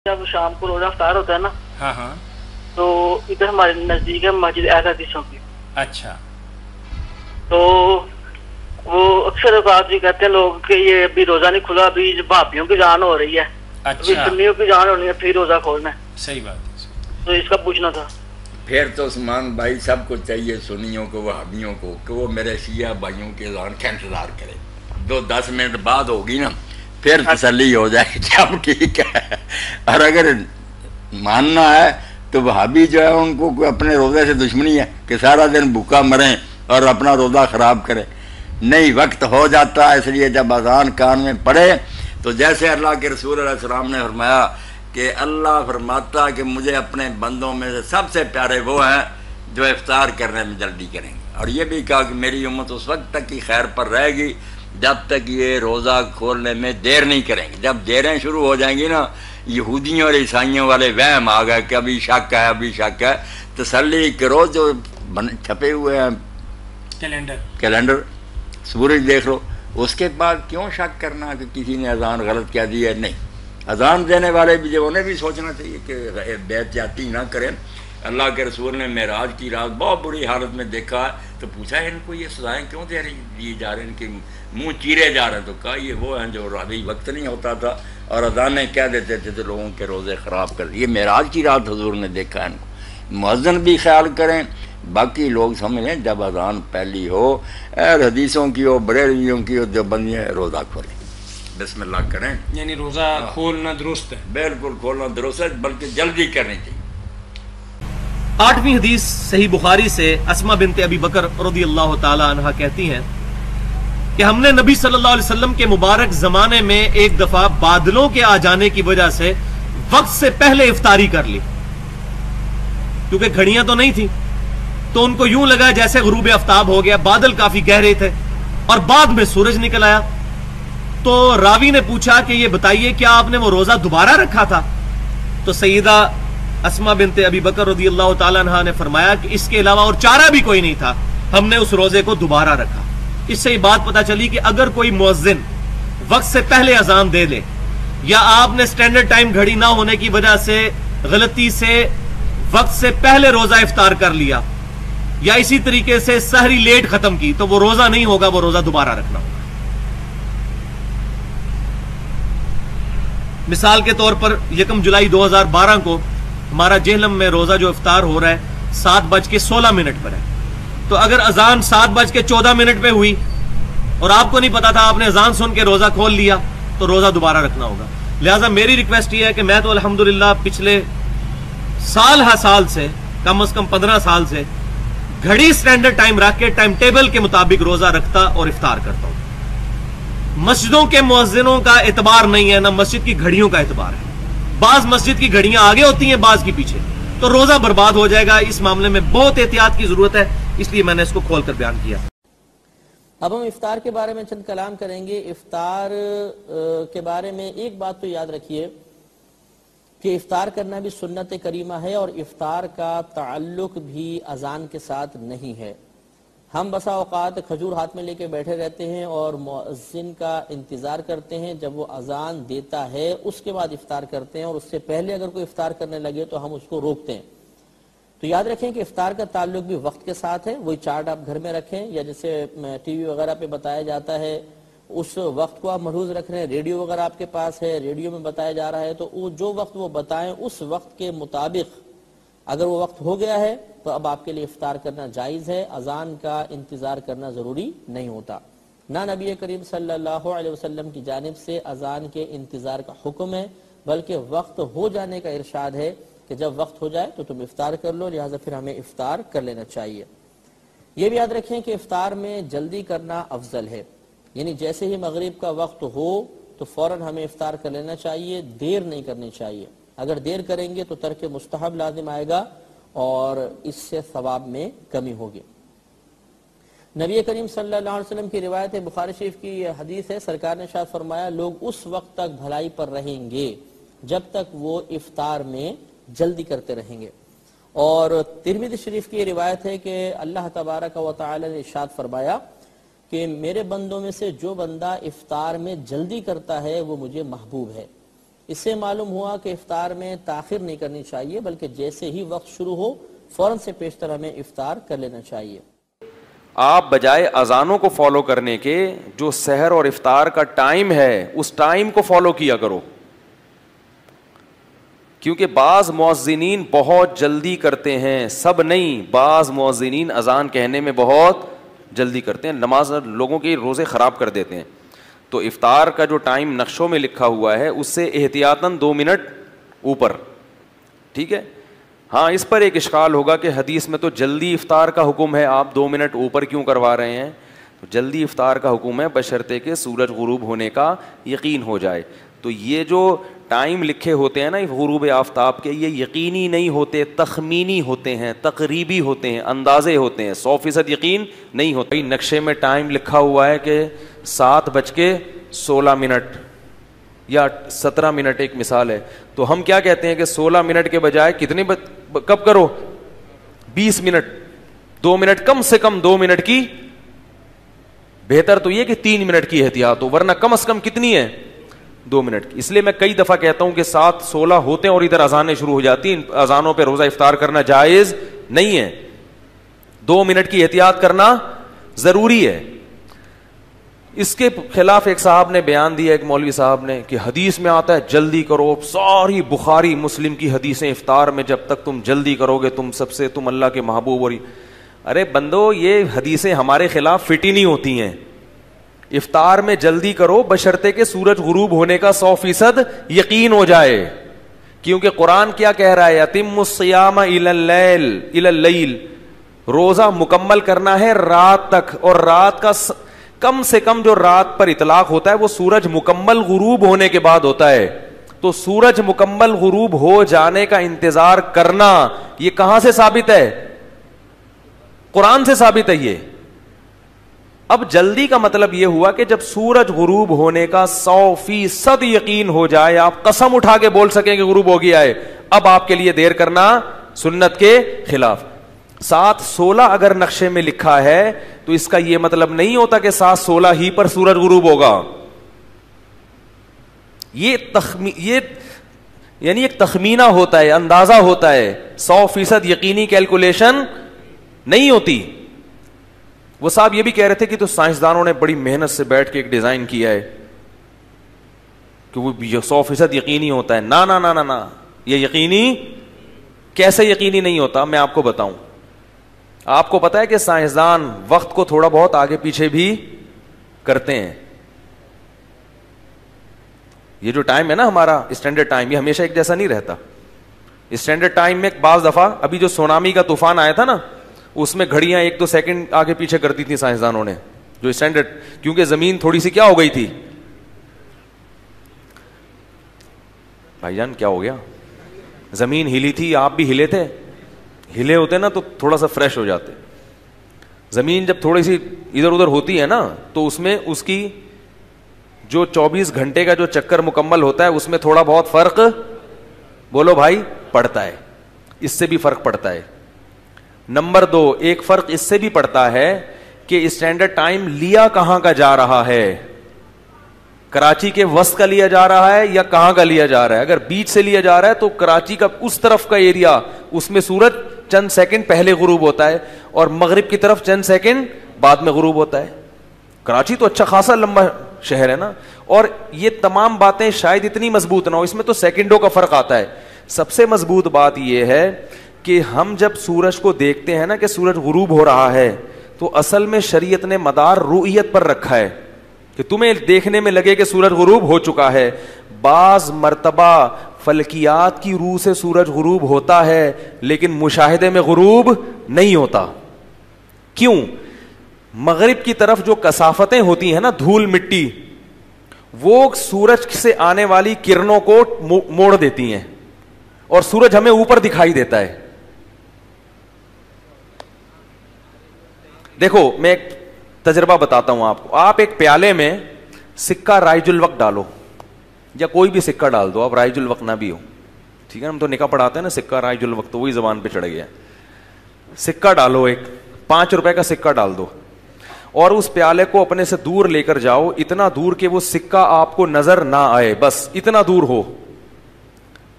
جب شام کو روزہ افطار ہوتا ہے نا، ہاں ہاں، تو ادھر ہمارے نزدیک ہے مسجد اہل حدیثوں کی. اچھا تو وہ اکثر اوقات یہ کہتے ہیں لوگ کہ یہ ابھی روزہ نہیں کھلا، ابھی بھابھیوں کی جان ہو رہی ہے، ابھی اچھا، سنیوں کی جان ہونی ہے پھر روزہ کھولنا ہے. صحیح بات ہے. تو اس کا پوچھنا تھا. پھر تو عثمان بھائی سب کو چاہیے، سنیوں کو وہابیوں کو، کہ وہ میرے شیعہ بھائیوں کے اذان کا انتظار کرے. 10 منٹ بعد ہوگی نا پھر تسلی ہو جائے کہ اب ٹھیک ہے. اور اگر ماننا ہے تو وہابی جو ہے ان کو اپنے روزے سے دشمنی ہے کہ سارا دن بھوکا مریں اور اپنا روزہ خراب کریں. نہیں، وقت ہو جاتا ہے، اس لیے جب اذان کان میں پڑے تو جیسے اللہ کے رسول علیہ السلام نے فرمایا کہ اللہ فرماتا کہ مجھے اپنے بندوں میں سے سب سے پیارے وہ ہیں جو افطار کرنے میں جلدی کریں گے. اور یہ بھی کہا کہ میری امت اس وقت تک کی خیر پر رہے گی جب تک یہ روزہ کھولنے میں دیر نہیں کریں گے. جب دیریں شروع ہو جائیں گی نا، یہودیوں اور عیسائیوں والے وہم آ گئے کہ ابھی شک ہے، ابھی شک ہے. تسلی کرو، جو چھپے ہوئے ہیں کیلنڈر، سورج دیکھ لو، اس کے بعد کیوں شک کرنا کہ کسی نے اذان غلط کہہ دی ہے. نہیں، اذان دینے والے بھی جو انہیں بھی سوچنا چاہیے کہ بے احتیاطی نہ کریں. اللہ کے رسول نے معراج کی رات بہت بری حالت میں دیکھا تو پوچھا ان کو یہ سزائیں کیوں دی جا رہے ہیں، ان کے منہ چیرے جا رہے ہیں. تو کہا یہ وہ ہیں جو ابھی وقت نہیں ہوتا تھا اور اذانیں کہہ دیتے تھے تو لوگوں کے روزے خراب کر دیے. یہ معراج کی رات حضور نے دیکھا ان کو. مؤذن بھی خیال کریں، باقی لوگ سمجھیں جب اذان پہلی ہو، اہل حدیثوں کی ہو، بریلویوں کی ہو، دیوبندیوں روزہ کھولیں، بسم اللہ کریں. یعنی روزہ کھولنا درست ہے، بالکل کھولنا درست ہے، بلکہ جلدی کرنی چاہیے. 8ویں حدیث صحیح بخاری سے اسما بنت ابی بکر رضی اللہ تعالی عنہ کہتی ہیں کہ ہم نے نبی صلی اللہ علیہ وسلم کے مبارک زمانے میں ایک دفعہ بادلوں کے آ جانے کی وجہ سے وقت سے پہلے افطاری کر لی، کیونکہ گھڑیاں تو نہیں تھیں، تو ان کو یوں لگا جیسے غروب آفتاب ہو گیا. بادل کافی گہرے تھے اور بعد میں سورج نکل آیا. تو راوی نے پوچھا کہ یہ بتائیے کیا آپ نے وہ روزہ دوبارہ رکھا تھا؟ تو سیدہ اسما بنت ابی بکر رضی اللہ تعالیٰ عنہ نے فرمایا کہ اس کے علاوہ اور چارہ بھی کوئی نہیں تھا، ہم نے اس روزے کو دوبارہ رکھا. اس سے یہ بات پتا چلی کہ اگر کوئی مؤذن وقت سے پہلے اذان دے دے یا آپ نے سٹینڈرڈ ٹائم گھڑی نہ ہونے کی وجہ سے غلطی سے وقت سے پہلے روزہ افطار کر لیا یا اسی طریقے سے سحری لیٹ ختم کی تو وہ روزہ نہیں ہوگا، وہ روزہ دوبارہ رکھنا ہوگا. مثال کے طور پر 1 جولائی 2012 کو ہمارا جہلم میں روزہ جو افطار ہو رہا ہے 7:16 پر ہے. تو اگر اذان 7:14 پہ ہوئی اور آپ کو نہیں پتا تھا، آپ نے اذان سن کے روزہ کھول لیا تو روزہ دوبارہ رکھنا ہوگا. لہٰذا میری ریکویسٹ یہ ہے کہ میں تو الحمدللہ پچھلے سال سے کم از کم 15 سال سے گھڑی سٹینڈرڈ ٹائم رکھ کے ٹائم ٹیبل کے مطابق روزہ رکھتا اور افطار کرتا ہوں. مسجدوں کے مؤذنوں کا اعتبار نہیں ہے، نہ مسجد کی گھڑیوں کا اعتبار ہے. بعض مسجد کی گھڑیاں آگے ہوتی ہیں، بعض کی پیچھے، تو روزہ برباد ہو جائے گا. اس معاملے میں بہت احتیاط کی ضرورت ہے، اس لیے میں نے اس کو کھول کر بیان کیا. اب ہم افطار کے بارے میں چند کلام کریں گے. افطار کے بارے میں ایک بات تو یاد رکھیے کہ افطار کرنا بھی سنت کریمہ ہے اور افطار کا تعلق بھی اذان کے ساتھ نہیں ہے. ہم بسا اوقات کھجور ہاتھ میں لے کے بیٹھے رہتے ہیں اور مؤذن کا انتظار کرتے ہیں، جب وہ اذان دیتا ہے اس کے بعد افطار کرتے ہیں، اور اس سے پہلے اگر کوئی افطار کرنے لگے تو ہم اس کو روکتے ہیں. تو یاد رکھیں کہ افطار کا تعلق بھی وقت کے ساتھ ہے. وہی چارٹ آپ گھر میں رکھیں یا جیسے ٹی وی وغیرہ پہ بتایا جاتا ہے اس وقت کو آپ محفوظ رکھ رہے ہیں. ریڈیو وغیرہ آپ کے پاس ہے، ریڈیو میں بتایا جا رہا ہے تو جو وقت وہ بتائیں اس وقت کے مطابق اگر وہ وقت ہو گیا ہے تو اب آپ کے لیے افطار کرنا جائز ہے. اذان کا انتظار کرنا ضروری نہیں ہوتا. نہ نبی کریم صلی اللہ علیہ وسلم کی جانب سے اذان کے انتظار کا حکم ہے، بلکہ وقت ہو جانے کا ارشاد ہے کہ جب وقت ہو جائے تو تم افطار کر لو، لہٰذا پھر ہمیں افطار کر لینا چاہیے. یہ بھی یاد رکھیں کہ افطار میں جلدی کرنا افضل ہے، یعنی جیسے ہی مغرب کا وقت ہو تو فوراً ہمیں افطار کر لینا چاہیے، دیر نہیں کرنی چاہیے. اگر دیر کریں گے تو ترک مستحب لازم آئے گا اور اس سے ثواب میں کمی ہوگی. نبی کریم صلی اللہ علیہ وسلم کی روایت ہے، بخاری شریف کی یہ حدیث ہے، سرکار نے ارشاد فرمایا لوگ اس وقت تک بھلائی پر رہیں گے جب تک وہ افطار میں جلدی کرتے رہیں گے. اور ترمذی شریف کی یہ روایت ہے کہ اللہ تبارک و تعالی نے ارشاد فرمایا کہ میرے بندوں میں سے جو بندہ افطار میں جلدی کرتا ہے وہ مجھے محبوب ہے. اس سے معلوم ہوا کہ افطار میں تاخیر نہیں کرنی چاہیے بلکہ جیسے ہی وقت شروع ہو فوراً سے پیشتر ہمیں افطار کر لینا چاہیے. آپ بجائے اذانوں کو فالو کرنے کے جو سحر اور افطار کا ٹائم ہے اس ٹائم کو فالو کیا کرو, کیونکہ بعض مؤذنین بہت جلدی کرتے ہیں, سب نہیں, بعض مؤذنین اذان کہنے میں بہت جلدی کرتے ہیں, نماز لوگوں کے روزے خراب کر دیتے ہیں. تو افطار کا جو ٹائم نقشوں میں لکھا ہوا ہے اس سے احتیاطاً 2 منٹ اوپر, ٹھیک ہے. ہاں اس پر ایک اشکال ہوگا کہ حدیث میں تو جلدی افطار کا حکم ہے, آپ 2 منٹ اوپر کیوں کروا رہے ہیں؟ تو جلدی افطار کا حکم ہے بشرطے کہ سورج غروب ہونے کا یقین ہو جائے. تو یہ جو ٹائم لکھے ہوتے ہیں نا غروب آفتاب کے, یہ یقینی نہیں ہوتے, تخمینی ہوتے ہیں, تقریبی ہوتے ہیں, اندازے ہوتے ہیں, 100% یقین نہیں ہوتا. نقشے میں ٹائم لکھا ہوا ہے کہ 7:16 یا 17 منٹ, ایک مثال ہے. تو ہم کیا کہتے ہیں کہ 16 منٹ کے بجائے کتنے کب کرو, 20 منٹ, 2 منٹ, کم سے کم 2 منٹ کی. بہتر تو یہ کہ 3 منٹ کی احتیاط ہو, ورنہ کم از کم کتنی ہے, 2 منٹ کی. اس لیے میں کئی دفعہ کہتا ہوں کہ 7:16 ہوتے ہیں اور ادھر اذانیں شروع ہو جاتی ہیں. اذانوں پہ روزہ افطار کرنا جائز نہیں ہے, 2 منٹ کی احتیاط کرنا ضروری ہے. اس کے خلاف ایک صاحب نے بیان دیا, ایک مولوی صاحب نے, کہ حدیث میں آتا ہے جلدی کرو. ساری بخاری مسلم کی حدیثیں افطار میں جب تک تم جلدی کرو گے تم اللہ کے محبوب. اور ارے بندو, یہ حدیثیں ہمارے خلاف فٹ ہی نہیں ہوتی ہیں. افطار میں جلدی کرو بشرطے کہ سورج غروب ہونے کا 100% یقین ہو جائے, کیونکہ قرآن کیا کہہ رہا ہے, اتم الصیام الی اللیل, روزہ مکمل کرنا ہے رات تک. اور رات کا کم سے کم جو رات پر اطلاق ہوتا ہے وہ سورج مکمل غروب ہونے کے بعد ہوتا ہے. تو سورج مکمل غروب ہو جانے کا انتظار کرنا, یہ کہاں سے ثابت ہے؟ قرآن سے ثابت ہے یہ. اب جلدی کا مطلب یہ ہوا کہ جب سورج غروب ہونے کا 100% یقین ہو جائے, آپ قسم اٹھا کے بول سکیں کہ غروب ہو گیا ہے, اب آپ کے لیے دیر کرنا سنت کے خلاف. 7:16 اگر نقشے میں لکھا ہے تو اس کا یہ مطلب نہیں ہوتا کہ 7:16 ہی پر سورج غروب ہوگا. یہ یعنی ایک تخمینہ ہوتا ہے, اندازہ ہوتا ہے, 100% یقینی کیلکولیشن نہیں ہوتی. وہ صاحب یہ بھی کہہ رہے تھے کہ تو سائنسدانوں نے بڑی محنت سے بیٹھ کے ایک ڈیزائن کیا ہے کہ وہ 100% یقینی ہوتا ہے. نا نا نا نا نا, یہ یقینی کیسے یقینی نہیں ہوتا؟ میں آپ کو بتاؤں. آپ کو پتا ہے کہ سائنسدان وقت کو تھوڑا بہت آگے پیچھے بھی کرتے ہیں. یہ جو ٹائم ہے نا ہمارا اسٹینڈرڈ ٹائم, یہ ہمیشہ ایک جیسا نہیں رہتا. اسٹینڈرڈ ٹائم میں بعض دفعہ, ابھی جو سونامی کا طوفان آیا تھا نا, اس میں گھڑیاں 1-2 سیکنڈ آگے پیچھے کرتی تھی سائنسدانوں نے, جو اسٹینڈرڈ, کیونکہ زمین تھوڑی سی کیا ہو گئی تھی. بھائی جان کیا ہو گیا؟ زمین ہلی تھی, آپ بھی ہلے تھے, ہلے ہوتے نا تو تھوڑا سا فریش ہو جاتے. زمین جب تھوڑی سی ادھر ادھر ہوتی ہے نا تو اس میں اس کی جو 24 گھنٹے کا جو چکر مکمل ہوتا ہے اس میں تھوڑا بہت فرق, بولو بھائی, پڑتا ہے. اس سے بھی فرق پڑتا ہے. نمبر 2, ایک فرق اس سے بھی پڑتا ہے کہ اسٹینڈرڈ ٹائم لیا کہاں کا جا رہا ہے. کراچی کے وسط کا لیا جا رہا ہے یا کہاں کا لیا جا رہا ہے؟ اگر بیچ سے لیا جا رہا ہے تو کراچی کا اس طرف کا ایریا, اس میں سورج چند سیکنڈ پہلے غروب ہوتا ہے, اور مغرب کی طرف چند سیکنڈ بعد میں غروب ہوتا ہے. کراچی تو اچھا خاصا لمبا شہر ہے نا, اور یہ تمام باتیں شاید اتنی مضبوط نہ ہو, اس میں تو سیکنڈوں کا فرق آتا ہے. سب سے مضبوط بات یہ ہے کہ ہم جب سورج کو دیکھتے ہیں نا کہ سورج غروب ہو رہا ہے, تو اصل میں شریعت نے مدار رؤیت پر رکھا ہے کہ تمہیں دیکھنے میں لگے کہ سورج غروب ہو چکا ہے. بعض مرتبہ فلکیات کی روح سے سورج غروب ہوتا ہے لیکن مشاہدے میں غروب نہیں ہوتا. کیوں؟ مغرب کی طرف جو کثافتیں ہوتی ہیں نا, دھول مٹی, وہ سورج سے آنے والی کرنوں کو موڑ دیتی ہیں اور سورج ہمیں اوپر دکھائی دیتا ہے. دیکھو میں ایک تجربہ بتاتا ہوں آپ کو. آپ ایک پیالے میں سکہ رائج الوقت ڈالو, یا کوئی بھی سکہ ڈال دو, اب رائج الوقت نہ بھی ہو, ٹھیک ہے, ہم تو نکاح پڑھاتے ہیں نا سکہ رائج الوقت, تو وہی زبان پہ چڑھ گیا. سکہ ڈالو, ایک 5 روپے کا سکہ ڈال دو, اور اس پیالے کو اپنے سے دور لے کر جاؤ, اتنا دور کہ وہ سکہ آپ کو نظر نہ آئے, بس اتنا دور ہو,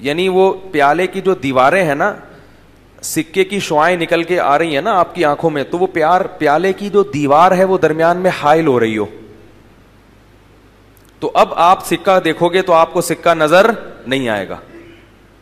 یعنی وہ پیالے کی جو دیواریں ہیں نا, سکے کی شعائیں نکل کے آ رہی ہیں نا آپ کی آنکھوں میں, تو وہ پیالے کی جو دیوار ہے وہ درمیان میں حائل ہو رہی ہو, تو اب آپ سکہ دیکھو گے تو آپ کو سکہ نظر نہیں آئے گا,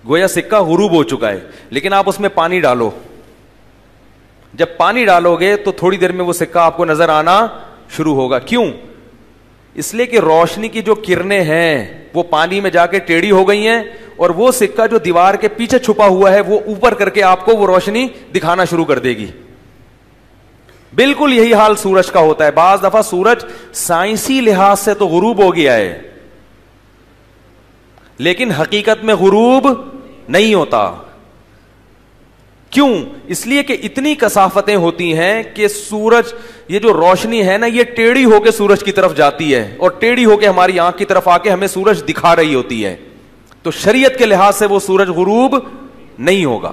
گویا سکہ غروب ہو چکا ہے. لیکن آپ اس میں پانی ڈالو, جب پانی ڈالو گے تو تھوڑی دیر میں وہ سکہ آپ کو نظر آنا شروع ہوگا. کیوں؟ اس لیے کہ روشنی کی جو کرنیں ہیں وہ پانی میں جا کے ٹیڑھی ہو گئی ہیں, اور وہ سکہ جو دیوار کے پیچھے چھپا ہوا ہے وہ اوپر کر کے آپ کو وہ روشنی دکھانا شروع کر دے گی. بالکل یہی حال سورج کا ہوتا ہے. بعض دفعہ سورج سائنسی لحاظ سے تو غروب ہو گیا ہے, لیکن حقیقت میں غروب نہیں ہوتا. کیوں؟ اس لیے کہ اتنی کثافتیں ہوتی ہیں کہ سورج, یہ جو روشنی ہے نا, یہ ٹیڑھی ہو کے سورج کی طرف جاتی ہے, اور ٹیڑھی ہو کے ہماری آنکھ کی طرف آ کے ہمیں سورج دکھا رہی ہوتی ہے. تو شریعت کے لحاظ سے وہ سورج غروب نہیں ہوگا.